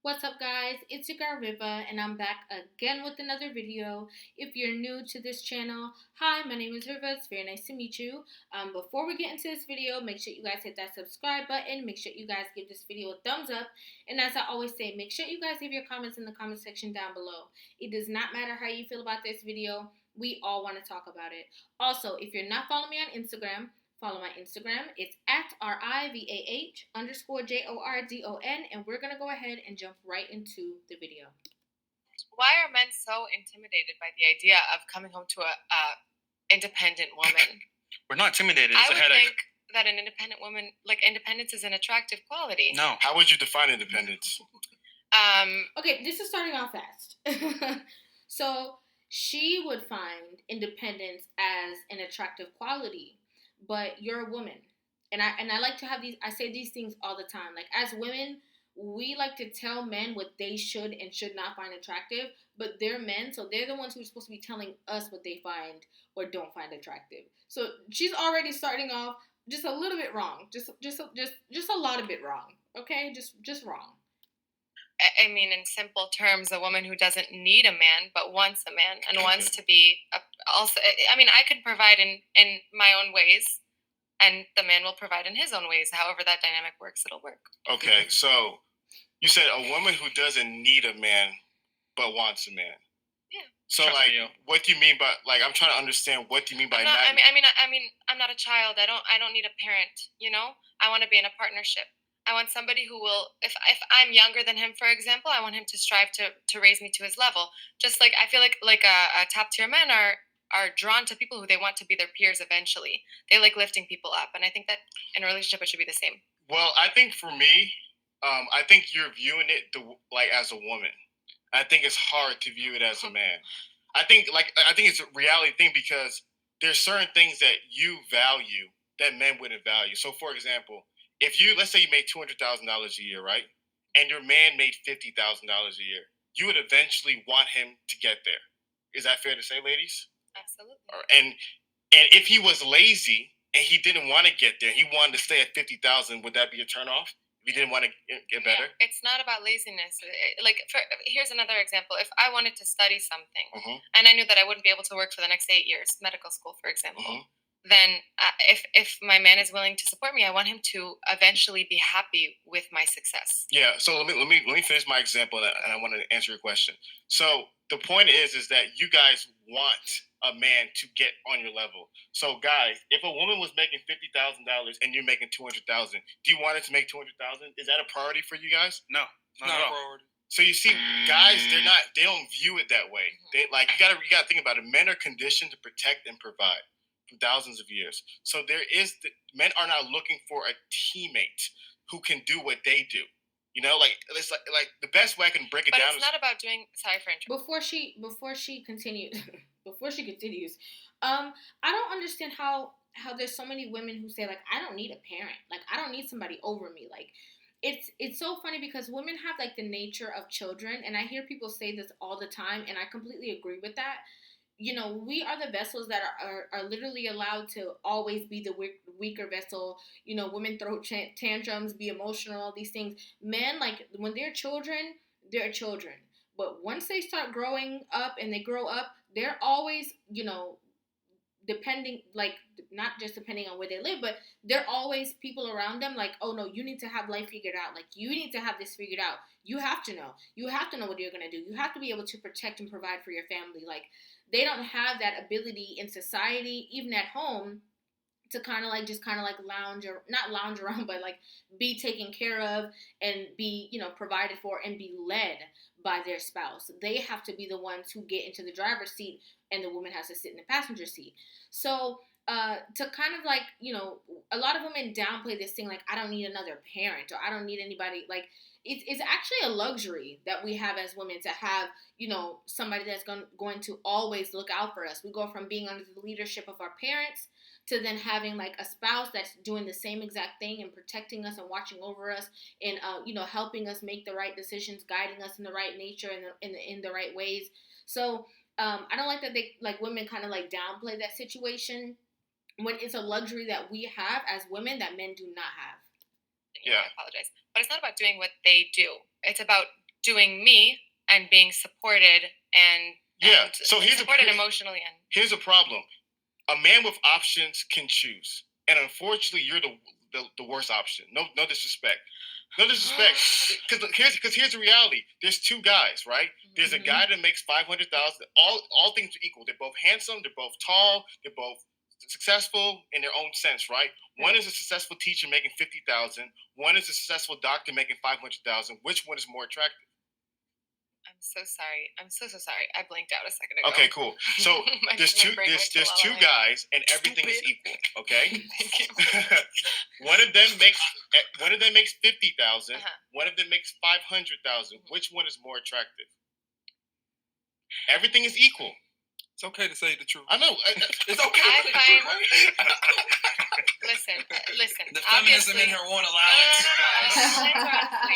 What's up, guys? It's your girl Rivah, and I'm back again with another video. If you're new to this channel, hi, my name is Rivah. It's very nice to meet you. Before we get into this video, make sure you guys hit that subscribe button. Make sure you guys give this video a thumbs up. And as I always say, make sure you guys leave your comments in the comment section down below. It does not matter how you feel about this video. We all want to talk about it. Also, if you're not following me on Instagram, follow my Instagram. It's at RIVAH_JORDON. And we're going to go ahead and jump right into the video. Why are men so intimidated by the idea of coming home to a independent woman? We're not intimidated. It's I a would headache. think that an independent woman, like independence, is an attractive quality. No. How would you define independence? Okay, this is starting off fast. So she would find independence as an attractive quality, but you're a woman. And I like to have these, I say these things all the time. Like, as women, we like to tell men what they should and should not find attractive, but they're men, so they're the ones who are supposed to be telling us what they find or don't find attractive. So she's already starting off just a little bit wrong. Just a lot of bit wrong. Okay? Just wrong. I mean, in simple terms, a woman who doesn't need a man but wants a man and wants to be also. I mean, I could provide in my own ways, and the man will provide in his own ways. However that dynamic works, it'll work. Okay, so you said a woman who doesn't need a man but wants a man. Yeah. So, like, what do you mean by, like, I'm trying to understand, what do you mean by not? I mean, I'm not a child. I don't need a parent. You know, I want to be in a partnership. I want somebody who will, if I'm younger than him, for example, I want him to strive to raise me to his level. Just like I feel like a top tier men are drawn to people who they want to be their peers eventually. They like lifting people up, and I think that in a relationship it should be the same. Well, I think for me, I think you're viewing it like as a woman. I think it's hard to view it as a man. I think it's a reality thing because there's certain things that you value that men wouldn't value. So, for example, if you, let's say you made $200,000 a year, right, and your man made $50,000 a year, you would eventually want him to get there. Is that fair to say, ladies? Absolutely. And if he was lazy and he didn't want to get there, he wanted to stay at 50,000, would that be a turnoff? If he didn't want to get better? Yeah, it's not about laziness. Here's another example. If I wanted to study something and I knew that I wouldn't be able to work for the next 8 years, medical school, for example, then if my man is willing to support me, I want him to eventually be happy with my success. Yeah. So let me finish my example, and I want to answer your question. So the point is that you guys want a man to get on your level. So, guys, if a woman was making $50,000 and you're making 200,000, do you want it to make 200,000? Is that a priority for you guys? No, not at all. Priority. So you see, guys, they don't view it that way. They you gotta think about it. Men are conditioned to protect and provide for thousands of years. So men are not looking for a teammate who can do what they do. You know, like it's like the best way I can break it But down. It's not about doing. Sorry for interrupting. Before she continues, I don't understand how there's so many women who say, like, I don't need a parent, like I don't need somebody over me. Like, it's so funny because women have like the nature of children, and I hear people say this all the time, and I completely agree with that. You know, we are the vessels that are literally allowed to always be the weaker vessel. You know, women throw tantrums, be emotional, all these things. Men, like, when they're children, they're children. But once they start growing up and they grow up, they're always, you know, depending, like, not just depending on where they live, but there are always people around them like, oh no, you need to have life figured out, like you need to have this figured out, you have to know what you're going to do, you have to be able to protect and provide for your family. Like, they don't have that ability in society, even at home, to kind of like lounge, or not lounge around, but like be taken care of and be, you know, provided for and be led by their spouse. They have to be the ones who get into the driver's seat, and the woman has to sit in the passenger seat. So to kind of like, you know, a lot of women downplay this thing, like, I don't need another parent, or I don't need anybody. Like, it's actually a luxury that we have as women, to have, you know, somebody that's going to always look out for us. We go from being under the leadership of our parents to then having like a spouse that's doing the same exact thing and protecting us and watching over us, and you know, helping us make the right decisions, guiding us in the right nature and in the right ways. So I don't like that they, like, women kind of like downplay that situation when it's a luxury that we have as women that men do not have. Yeah. I apologize, but it's not about doing what they do. It's about doing me and being supported and So supported emotionally. And here's a problem: a man with options can choose, and unfortunately, you're the worst option. No disrespect. No disrespect, because here's the reality. There's two guys, right? There's a guy that makes 500,000. All things are equal. They're both handsome. They're both tall. They're both successful in their own sense, right? One is a successful teacher making 50,000. One is a successful doctor making 500,000. Which one is more attractive? I'm so sorry. I'm so sorry. I blinked out a second ago. Okay, cool. So there's two guys, and everything is equal. Okay. Thank you. One of them makes 50,000. One of them makes 500,000. Which one is more attractive? Everything is equal. It's okay to say the truth. I know. It's okay to say the truth, right? Listen. The feminism in her won't allow it.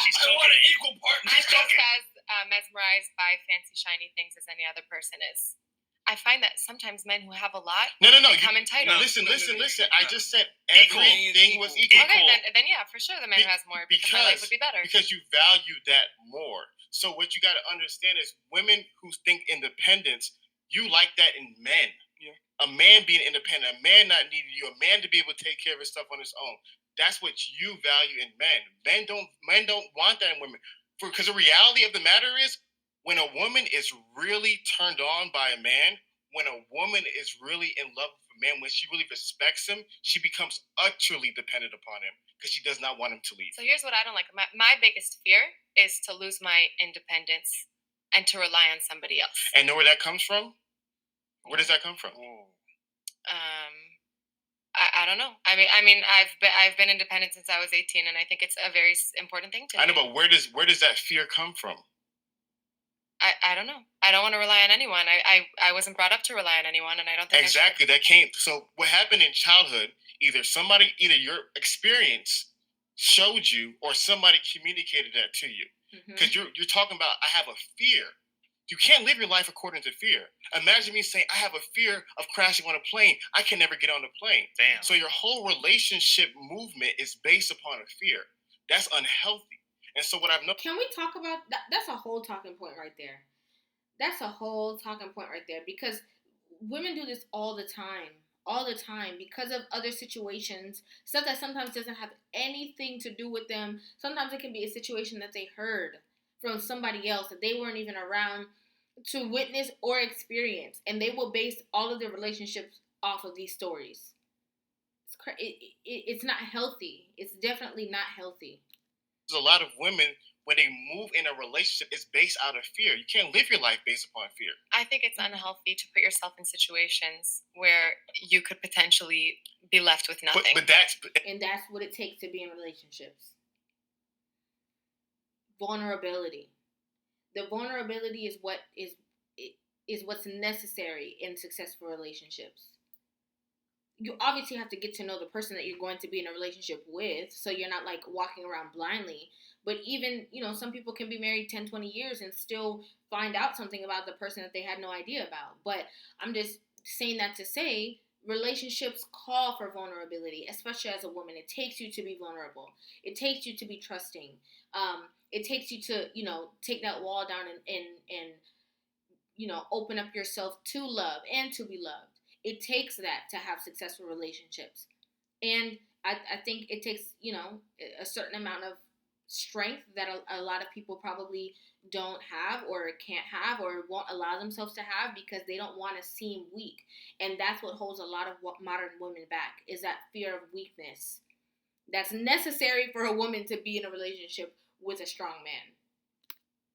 She's I want an equal partner. I'm just as mesmerized by fancy, shiny things as any other person is. I find that sometimes men who have a lot become entitled. Listen. I just said everything was equal. Okay, then yeah, for sure the man who has more because my life would be better. Because you value that more. So what you got to understand is women who think independence, you like that in men. Yeah. A man being independent, a man not needing you, a man to be able to take care of his stuff on his own. That's what you value in men. Men don't want that in women. Because the reality of the matter is, when a woman is really turned on by a man, when a woman is really in love with a man, when she really respects him, she becomes utterly dependent upon him because she does not want him to leave. So here's what I don't like. My biggest fear is to lose my independence and to rely on somebody else. And know where that comes from? Where does that come from? I don't know. I mean, I've been independent since I was 18, and I think it's a very important thing to me. I know, but where does that fear come from? I don't know. I don't want to rely on anyone. I wasn't brought up to rely on anyone, and I don't think exactly that came. So what happened in childhood? Either your experience showed you, or somebody communicated that to you. Because you're talking about, I have a fear. You can't live your life according to fear. Imagine me saying, I have a fear of crashing on a plane. I can never get on the plane. Damn. So your whole relationship movement is based upon a fear. That's unhealthy. And so what I've noticed. Can we talk about that? That's a whole talking point right there. That's a whole talking point right there, because women do this all the time because of other situations, stuff that sometimes doesn't have anything to do with them. Sometimes it can be a situation that they heard from somebody else that they weren't even around to witness or experience, and they will base all of their relationships off of these stories. It's not healthy. It's definitely not healthy. There's a lot of women, when they move in a relationship, it's based out of fear. You can't live your life based upon fear. I think it's unhealthy to put yourself in situations where you could potentially be left with nothing. But that's what it takes to be in relationships. Vulnerability. The vulnerability is what's necessary in successful relationships. You obviously have to get to know the person that you're going to be in a relationship with, so you're not like walking around blindly. But even, some people can be married 10, 20 years and still find out something about the person that they had no idea about. But I'm just saying that to say, relationships call for vulnerability, especially as a woman. It takes you to be vulnerable. It takes you to be trusting. It takes you to, take that wall down and open up yourself to love and to be loved. It takes that to have successful relationships. And I think it takes, a certain amount of strength that a lot of people probably don't have or can't have or won't allow themselves to have because they don't want to seem weak. And that's what holds a lot of modern women back, is that fear of weakness. That's necessary for a woman to be in a relationship with a strong man.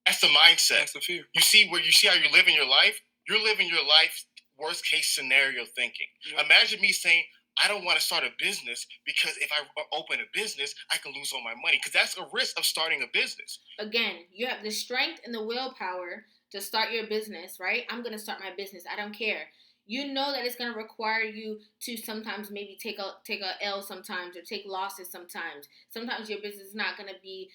That's the mindset. That's the fear. You see how you're living your life? You're living your life worst case scenario thinking. Yeah. Imagine me saying, I don't want to start a business because if I open a business, I can lose all my money, because that's a risk of starting a business. Again, you have the strength and the willpower to start your business, right? I'm going to start my business. I don't care. You know that it's going to require you to sometimes maybe take a L sometimes, or take losses sometimes. Sometimes your business is not going to be,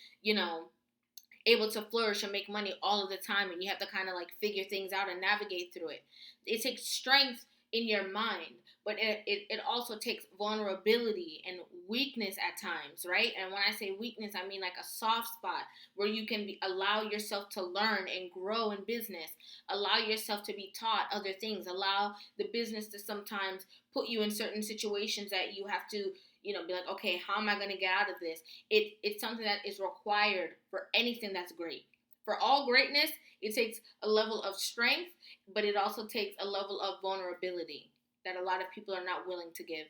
able to flourish and make money all of the time, and you have to kind of like figure things out and navigate through it. It takes strength in your mind, but it also takes vulnerability and weakness at times, right? And when I say weakness, I mean like a soft spot where you can allow yourself to learn and grow in business, allow yourself to be taught other things, allow the business to sometimes put you in certain situations that you have to, be like, okay, how am I going to get out of this? It's something that is required for anything that's great. For all greatness, it takes a level of strength, but it also takes a level of vulnerability that a lot of people are not willing to give.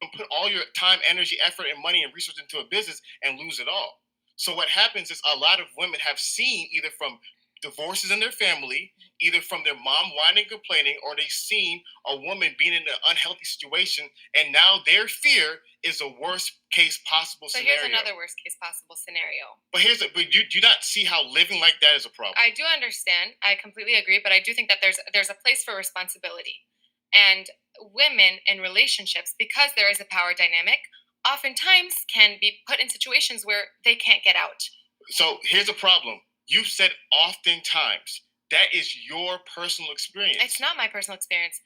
And put all your time, energy, effort, and money and resources into a business and lose it all. So what happens is a lot of women have seen either from divorces in their family, either from their mom whining, complaining, or they've seen a woman being in an unhealthy situation, and now their fear is the worst case possible So scenario. here's another worst case possible scenario. But you do not see how living like that is a problem. I do understand. I completely agree, but I do think that there's a place for responsibility. And women in relationships, because there is a power dynamic, oftentimes can be put in situations where they can't get out. So here's a problem. You said oftentimes. That is your personal experience. It's not my personal experience.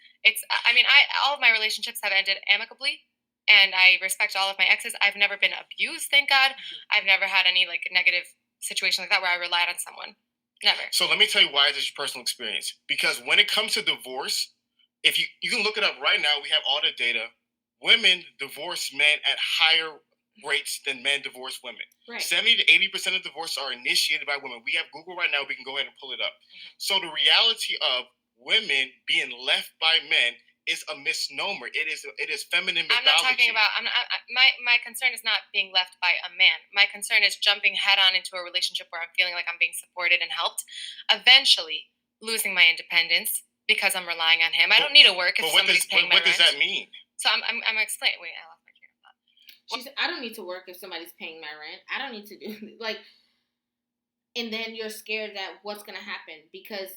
All of my relationships have ended amicably, and I respect all of my exes. I've never been abused, thank God. I've never had any like negative situation like that where I relied on someone. Never. So let me tell you why this is your personal experience. Because when it comes to divorce, if you can look it up right now, we have all the data. Women divorce men at higher rates than men divorce women. Right. 70 to 80% of divorces are initiated by women. We have Google right now. We can go ahead and pull it up. Mm-hmm. So the reality of women being left by men is a misnomer. It is feminine mythology. I'm not talking about. My concern is not being left by a man. My concern is jumping head on into a relationship where I'm feeling like I'm being supported and helped, eventually losing my independence because I'm relying on him. I don't need to work if somebody's paying my rent. What does that mean? So I'm explaining. Wait, I lost my train of thought. She said, I don't need to work if somebody's paying my rent. I don't need to do like. And then you're scared that what's gonna happen because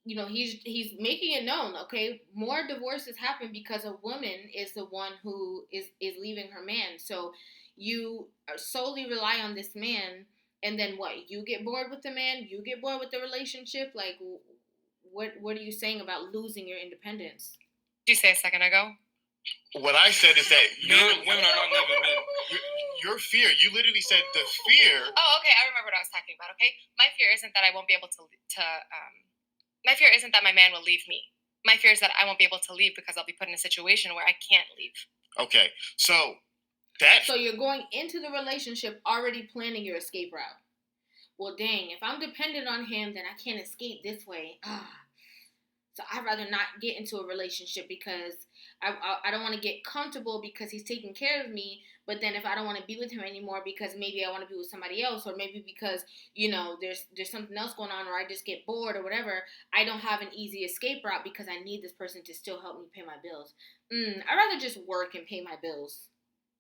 he's making it known. Okay, more divorces happen because a woman is the one who is leaving her man. So you solely rely on this man, and then what? You get bored with the man. You get bored with the relationship. Like, what are you saying about losing your independence? Did you say a second ago? What I said is that women are not leaving men. Your fear. You literally said the fear. Oh, okay. I remember what I was talking about. Okay, my fear isn't that I won't be able to. My fear isn't that my man will leave me. My fear is that I won't be able to leave because I'll be put in a situation where I can't leave. Okay, so you're going into the relationship already planning your escape route. Well, dang, if I'm dependent on him, then I can't escape this way. So I'd rather not get into a relationship because I don't want to get comfortable because he's taking care of me. But then if I don't want to be with him anymore because maybe I want to be with somebody else, or maybe because there's something else going on, or I just get bored or whatever, I don't have an easy escape route because I need this person to still help me pay my bills. I'd rather just work and pay my bills.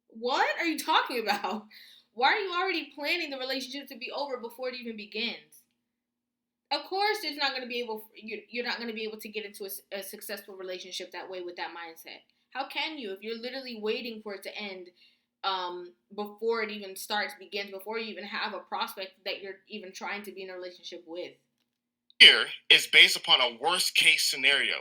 What are you talking about? Why are you already planning the relationship to be over before it even begins? Of course, you're not going to be able to get into a successful relationship that way with that mindset. How can you if you're literally waiting for it to end before it even begins, before you even have a prospect that you're even trying to be in a relationship with? Fear is based upon a worst case scenario.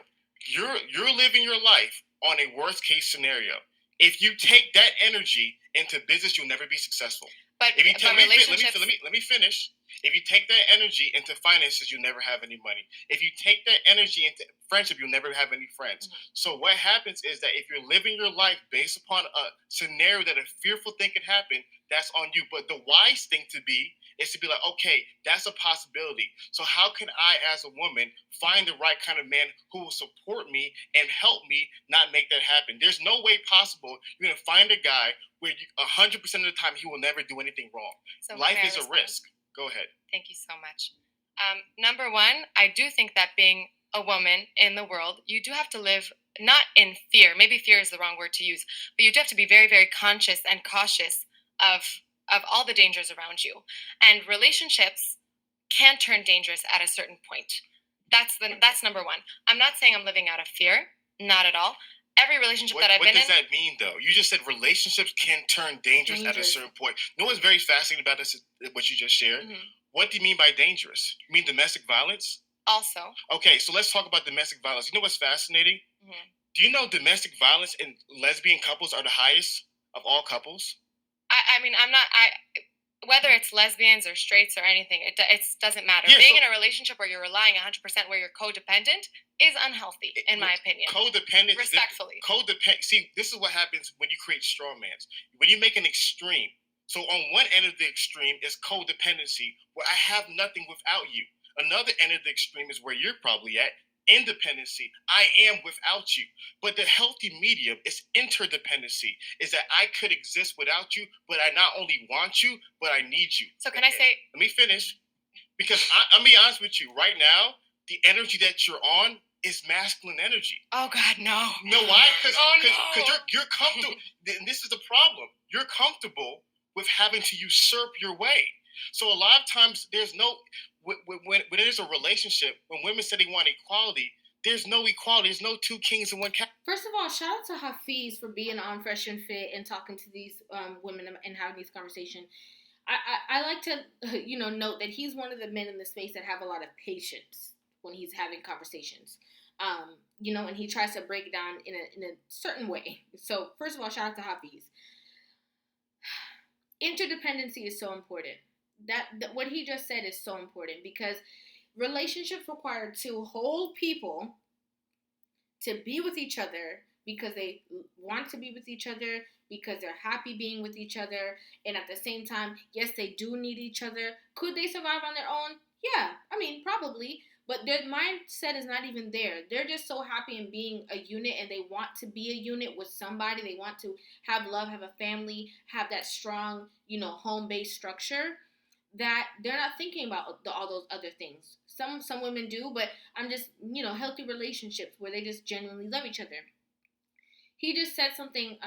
You're living your life on a worst case scenario. If you take that energy into business, you'll never be successful. But if you relationships... let me finish. If you take that energy into finances, you'll never have any money. If you take that energy into friendship, you'll never have any friends. Mm-hmm. So what happens is that if you're living your life based upon a scenario that a fearful thing can happen, that's on you. But the wise thing is to be like, okay, that's a possibility. So how can I, as a woman, find the right kind of man who will support me and help me not make that happen? There's no way possible you're going to find a guy where 100% of the time he will never do anything wrong. So life is a risk. Go ahead. Thank you so much. Number one, I do think that being a woman in the world, you do have to live not in fear. Maybe fear is the wrong word to use, but you do have to be very, very conscious and cautious of all the dangers around you. And relationships can turn dangerous at a certain point. That's number one. I'm not saying I'm living out of fear. Not at all. Every relationship that I've been in... What does that mean, though? You just said relationships can turn dangerous at a certain point. You know what's very fascinating about this, what you just shared? Mm-hmm. What do you mean by dangerous? You mean domestic violence? Also. Okay, so let's talk about domestic violence. You know what's fascinating? Mm-hmm. Do you know domestic violence in lesbian couples are the highest of all couples? I mean, I'm not. Whether it's lesbians or straights or anything, it doesn't matter. Yeah, Being so in a relationship where you're relying 100% where you're codependent is unhealthy, in my opinion. codependent. Respectfully. Codependent. See, this is what happens when you create strawmans. When you make an extreme. So on one end of the extreme is codependency, where I have nothing without you. Another end of the extreme is where you're probably at, independency. I am without you. But the healthy medium is interdependency. Is that I could exist without you, but I not only want you, but I need you. So can I say? Let me finish. Because I'm be honest with you, right now, the energy that you're on is masculine energy. Oh God, no. No, why? Because no. you're comfortable. And this is the problem. You're comfortable with having to usurp your way. So a lot of times, there's no when there's a relationship, when women say they want equality, there's no equality. There's no two kings and one cat. First of all, shout out to Hafiz for being on Fresh and Fit and talking to these women and having these conversations. I like to note that he's one of the men in the space that have a lot of patience when he's having conversations. And he tries to break it down in a certain way. So first of all, shout out to Hafiz. Interdependency is so important. That what he just said is so important because relationships require two whole people to be with each other because they want to be with each other, because they're happy being with each other, and at the same time, yes, they do need each other. Could they survive on their own? Yeah, I mean, probably, but their mindset is not even there. They're just so happy in being a unit, and they want to be a unit with somebody. They want to have love, have a family, have that strong, home-based structure that they're not thinking about all those other things. Some women do, but I'm just, healthy relationships where they just genuinely love each other. He just said something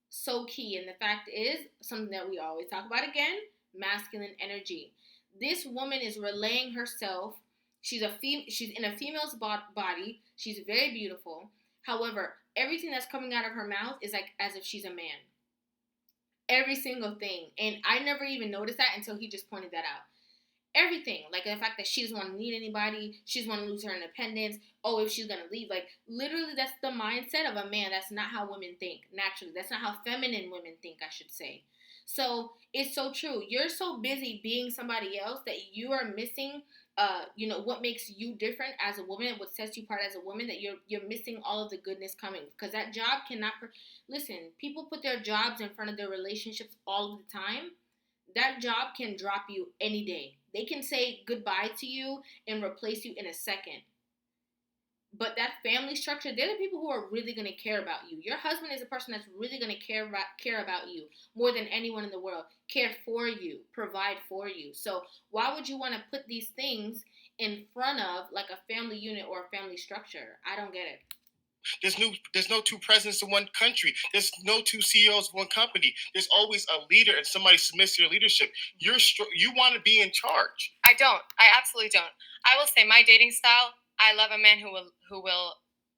so key, and the fact is something that we always talk about again: masculine energy. This woman is relaying herself. She's she's in a female's body. She's very beautiful. However, everything that's coming out of her mouth is like as if she's a man. Every single thing, and I never even noticed that until he just pointed that out. Everything, like the fact that she doesn't want to need anybody, she doesn't want to lose her independence. Oh, if she's gonna leave, like literally, that's the mindset of a man. That's not how women think naturally. That's not how feminine women think, I should say. So it's so true. You're so busy being somebody else that you are missing. What makes you different as a woman, what sets you apart as a woman, that you're missing all of the goodness coming because that job cannot. Listen, people put their jobs in front of their relationships all the time. That job can drop you any day. They can say goodbye to you and replace you in a second. But that family structure, they're the people who are really going to care about you. Your husband is a person that's really going to care about you more than anyone in the world. Care for you, provide for you. So why would you want to put these things in front of like a family unit or a family structure? I don't get it. There's no two presidents in one country. There's no two CEOs of one company. There's always a leader and somebody submits to your leadership. You want to be in charge. I don't. I absolutely don't. I will say my dating style. I love a man who will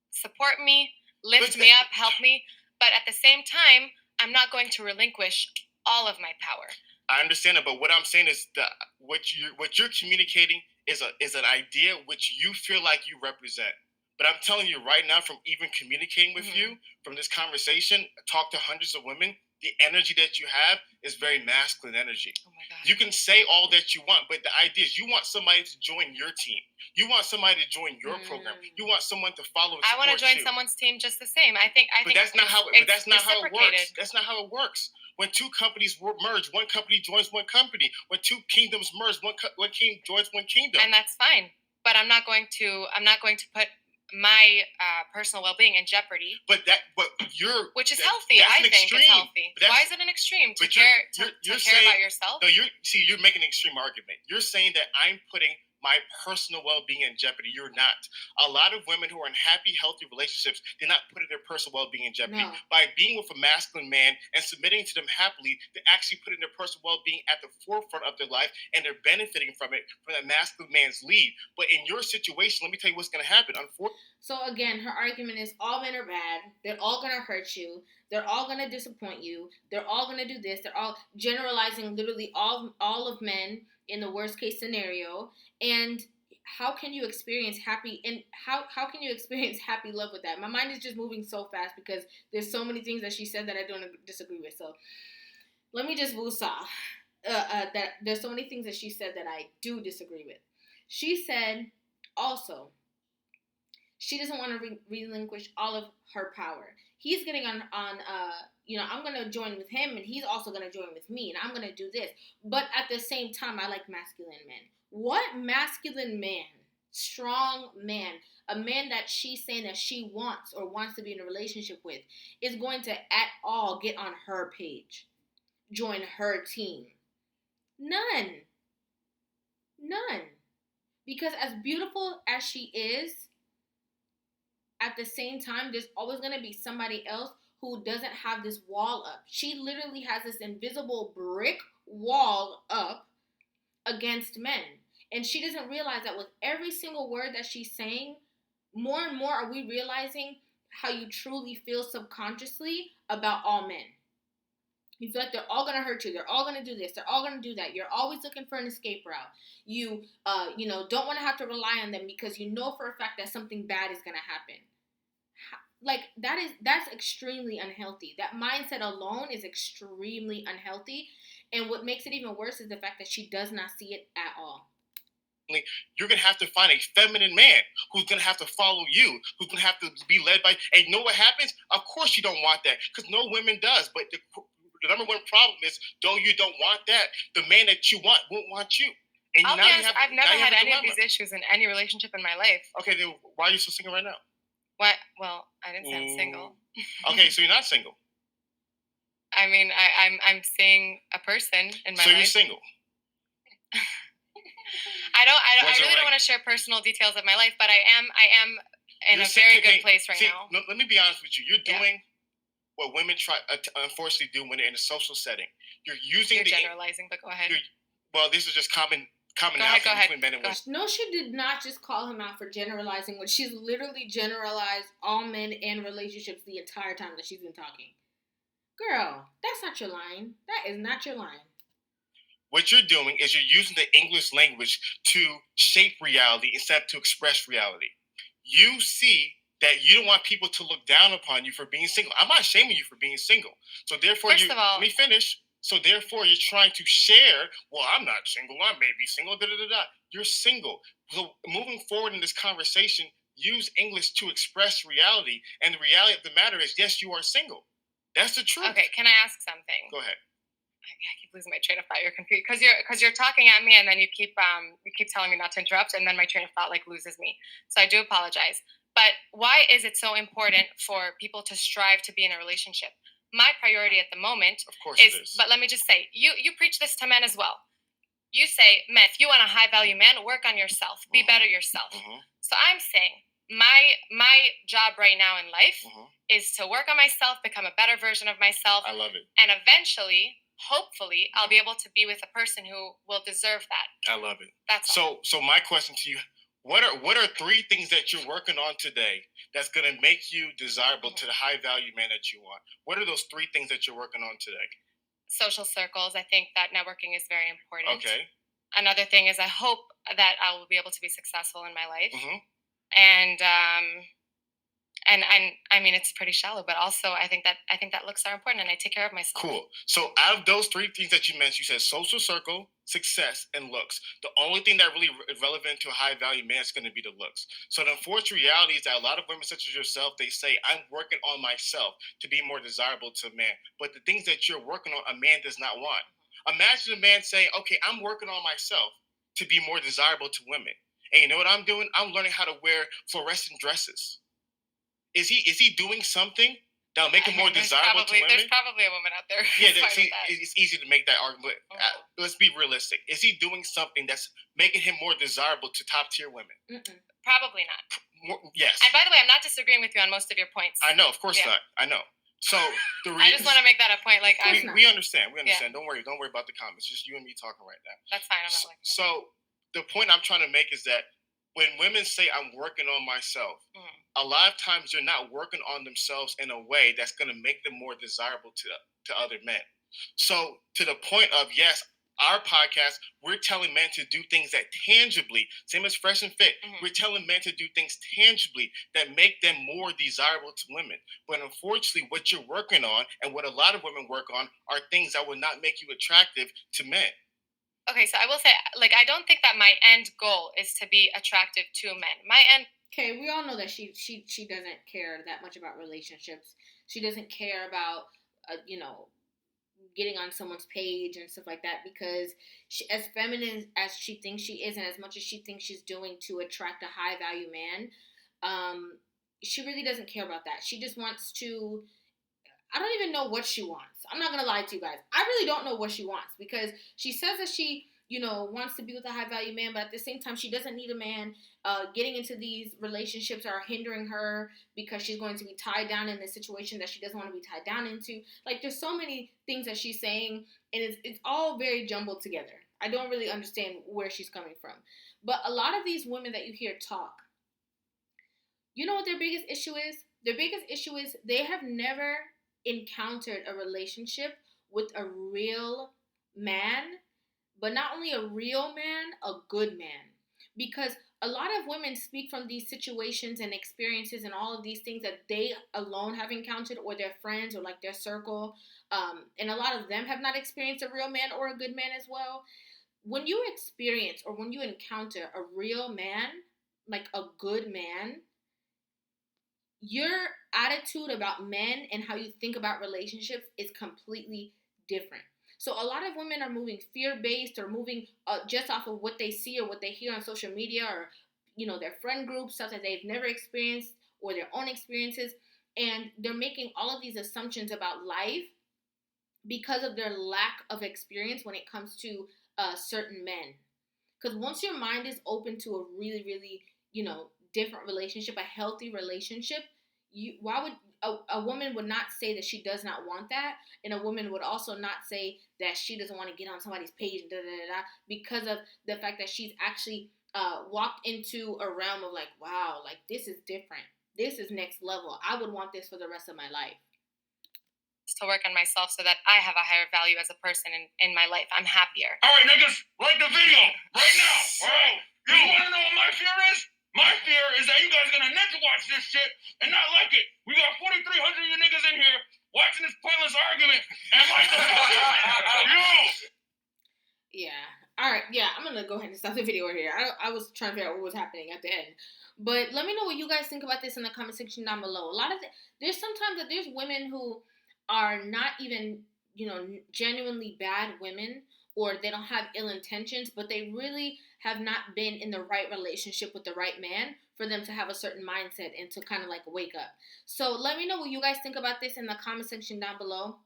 support me, lift me up, help me. But at the same time, I'm not going to relinquish all of my power. I understand it, but what I'm saying is that what you're communicating is an idea which you feel like you represent. But I'm telling you right now, from even communicating with you, from this conversation, talk to hundreds of women, the energy that you have is very masculine energy. Oh my God. You can say all that you want, but the idea is you want somebody to join your team. You want somebody to join your program. You want someone to follow. I want to join someone's team just the same. I think. But that's not how it works. That's not how it works. When two companies merge, one company joins one company. When two kingdoms merge, one king joins one kingdom. And that's fine. But I'm not going to put my personal well-being in jeopardy. Which is healthy. I think it's healthy. Why is it an extreme to care about yourself? No, you're making an extreme argument. You're saying that I'm putting my personal well-being in jeopardy. You're not. A lot of women who are in happy, healthy relationships, they're not putting their personal well-being in jeopardy. No. By being with a masculine man and submitting to them happily, they're actually putting their personal well-being at the forefront of their life, and they're benefiting from it, from that masculine man's lead. But in your situation, let me tell you what's going to happen. So again, her argument is all men are bad. They're all going to hurt you. They're all going to disappoint you. They're all going to do this. They're all generalizing literally all of men in the worst case scenario. And how can you experience happy and how can you experience happy love with that? My mind is just moving so fast because there's so many things that she said that I don't disagree with. So let me just woosah. That there's so many things that she said that I do disagree with. She said also she doesn't want to relinquish all of her power. He's getting I'm gonna join with him, and he's also gonna join with me, and I'm gonna do this. But at the same time, I like masculine men. What masculine man, strong man, a man that she's saying that she wants or wants to be in a relationship with, is going to at all get on her page, join her team? None, none. Because as beautiful as she is, at the same time, there's always going to be somebody else who doesn't have this wall up. She literally has this invisible brick wall up against men. And she doesn't realize that with every single word that she's saying, more and more are we realizing how you truly feel subconsciously about all men. You feel like they're all gonna hurt you. They're all gonna do this. They're all gonna do that. You're always looking for an escape route. You, don't want to have to rely on them because you know for a fact that something bad is gonna happen. Like that's extremely unhealthy. That mindset alone is extremely unhealthy. And what makes it even worse is the fact that she does not see it at all. You're gonna have to find a feminine man who's gonna have to follow you, who's gonna have to be led by. And you know what happens? Of course, you don't want that because no women does. But the number one problem is, you don't want that. The man that you want won't want you. And I'll be honest, I've never had any of these issues in any relationship in my life. Okay, then why are you still single right now? What? Well, I didn't say I'm single. Okay, so you're not single. I mean, I'm seeing a person in my life. So you're single. I really don't want to share personal details of my life, but I am in a very good place right now. Let me be honest with you. You're doing what women try unfortunately do when they're in a social setting. You're generalizing, but go ahead. Well, this is just common go ahead. between men and women. No, she did not just call him out for generalizing. When she's literally generalized all men and relationships the entire time that she's been talking. Girl, that's not your line. That is not your line. What you're doing is you're using the English language to shape reality instead of to express reality. You see that you don't want people to look down upon you for being single. I'm not shaming you for being single. So therefore, First of all, let me finish. So therefore, you're trying to share, well, I'm not single. I may be single. You're single. So moving forward in this conversation, use English to express reality. And the reality of the matter is, yes, you are single. That's the truth. Okay, can I ask something? Go ahead. I keep losing my train of thought. You're confused because you're talking at me, and then you keep telling me not to interrupt, and then my train of thought loses me. So I do apologize. But why is it so important for people to strive to be in a relationship? My priority at the moment, of course, is. But let me just say, you preach this to men as well. You say, men, if you want a high value man, work on yourself, be better yourself. So I'm saying, my job right now in life is to work on myself, become a better version of myself. I love it. And eventually, hopefully, I'll be able to be with a person who will deserve that. I love it. That's all. So my question to you, what are 3 things that you're working on today that's going to make you desirable to the high value man that you want? What are those 3 things that you're working on today? Social circles. I think that networking is very important. Okay. Another thing is I hope that I will be able to be successful in my life. And I mean, it's pretty shallow, but also I think that looks are important, and I take care of myself. Cool. So out of those 3 things that you mentioned, you said social circle, success, and looks. The only thing that really is relevant to a high value man is going to be the looks. So the unfortunate reality is that a lot of women such as yourself, they say, I'm working on myself to be more desirable to a man. But the things that you're working on, a man does not want. Imagine a man saying, okay, I'm working on myself to be more desirable to women. And you know what I'm doing? I'm learning how to wear fluorescent dresses. Is he doing something that'll make him more desirable to women? There's probably a woman out there. Yeah, it's easy to make that argument. Let's be realistic. Is he doing something that's making him more desirable to top tier women? Probably not. Yes. And by the way, I'm not disagreeing with you on most of your points. I know, of course not. I know. So I just want to make that a point. Like we understand. We understand. Yeah. Don't worry about the comments. Just you and me talking right now. That's fine. I'm not like that. So the point I'm trying to make is that when women say I'm working on myself, a lot of times they're not working on themselves in a way that's going to make them more desirable to other men. So to the point of, yes, our podcast, we're telling men to do things that tangibly, same as Fresh and Fit, Mhm. we're telling men to do things tangibly that make them more desirable to women. But unfortunately, what you're working on and what a lot of women work on are things that will not make you attractive to men. Okay, so I will say, like, I don't think that my end goal is to be attractive to men. My end. Okay, we all know that she doesn't care that much about relationships. She doesn't care about getting on someone's page and stuff like that because she, as feminine as she thinks she is, and as much as she thinks she's doing to attract a high value man, um, she really doesn't care about that. She just wants to. I don't even know what she wants. I'm not gonna lie to you guys. I really don't know what she wants because she says that she, wants to be with a high value man, but at the same time, she doesn't need a man. Getting into these relationships are hindering her because she's going to be tied down in a situation that she doesn't want to be tied down into. Like, there's so many things that she's saying, and it's all very jumbled together. I don't really understand where she's coming from. But a lot of these women that you hear talk, you know what their biggest issue is? Their biggest issue is they have never encountered a relationship with a real man, but not only a real man, a good man. Because a lot of women speak from these situations and experiences and all of these things that they alone have encountered, or their friends, or like their circle. And a lot of them have not experienced a real man or a good man as well. When you experience or when you encounter a real man, like a good man, your attitude about men and how you think about relationships is completely different. So a lot of women are moving fear based or moving just off of what they see or what they hear on social media, or their friend groups, stuff that they've never experienced, or their own experiences, and they're making all of these assumptions about life because of their lack of experience when it comes to certain men. Because once your mind is open to a really, really, different relationship, a healthy relationship, why would a woman would not say that she does not want that, and a woman would also not say that she doesn't want to get on somebody's page, because of the fact that she's actually walked into a realm of like, wow, like this is different, this is next level. I would want this for the rest of my life. To work on myself so that I have a higher value as a person in my life. I'm happier. All right, niggas, like the video right now. All right, you want to know what my fear is? My fear is that you guys are gonna never watch this shit and not like it. We got 4,300 of you niggas in here watching this pointless argument and like the yo. Yeah. All right. Yeah, I'm gonna go ahead and stop the video right here. I was trying to figure out what was happening at the end, but let me know what you guys think about this in the comment section down below. A lot of there's sometimes that there's women who are not even genuinely bad women, or they don't have ill intentions, but they really have not been in the right relationship with the right man for them to have a certain mindset and to kind of like wake up. So let me know what you guys think about this in the comment section down below.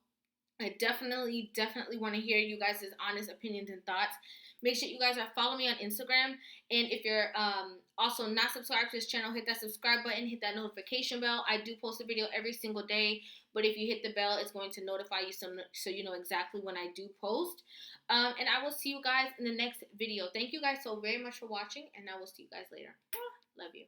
I definitely want to hear you guys' honest opinions and thoughts. Make sure you guys are following me on Instagram. And if you're also not subscribed to this channel, hit that subscribe button, hit that notification bell. I do post a video every single day, but if you hit the bell, it's going to notify you so you know exactly when I do post. And I will see you guys in the next video. Thank you guys so very much for watching, and I will see you guys later. Love you.